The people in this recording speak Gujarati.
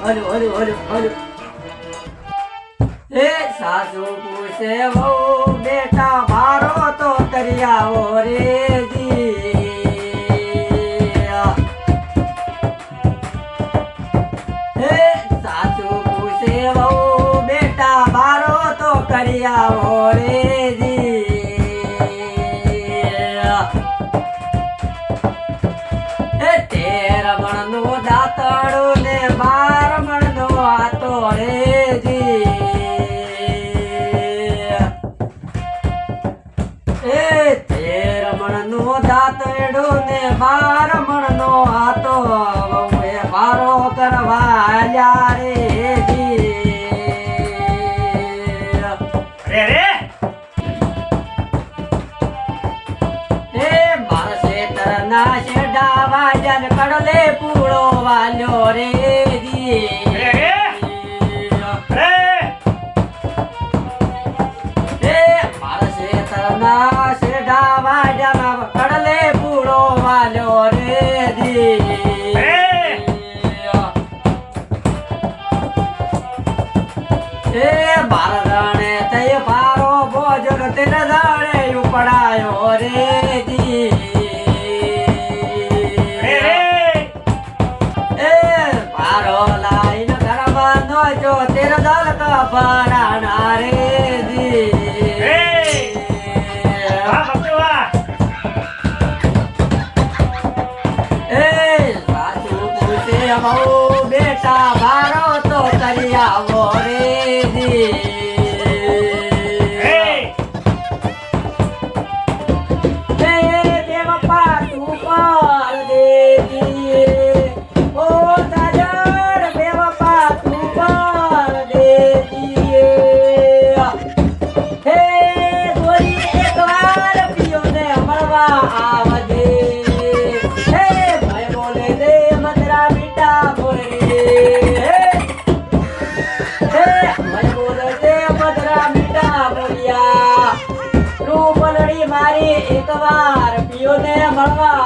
હલો હે સાસુ પૂછે વહુ બેટા મારો તો કરિયાવો રે જી હે સાસુ પૂછે વહુ બેટા મારો તો કરિયાવો રે જી હે 13 મણનો દાતડો ને 12 મણનો હાથો રે જી દાતડો ને 12 મણનો હાથો વહુએ મારો કરવા આલ્યા રે રે એ મારા શેતરના શેઢા વાજન કડલે પૂળો વાલ્યો રે મારા શેતરના શેઢા વાજન કડલે પૂળો વાલ્યો રે એ બારણે તય પારો ભોજન તેર દાડે ઉપડાયો રે એ પારો લાઈન ઘરમાં નો જો તેર દલ કપરાણા રે બેટા મારો તો કરિયાવો રે દેવપા તું પાર દેજી ઓ દાજર દેવપા તું પાર દેજી હે ગોરી એકવાર પિયો ને મળવા આવજે હે ભાઈ બોલે દે મદરા મીઠા બોલે મારી એકવાર પિયો ને મળવા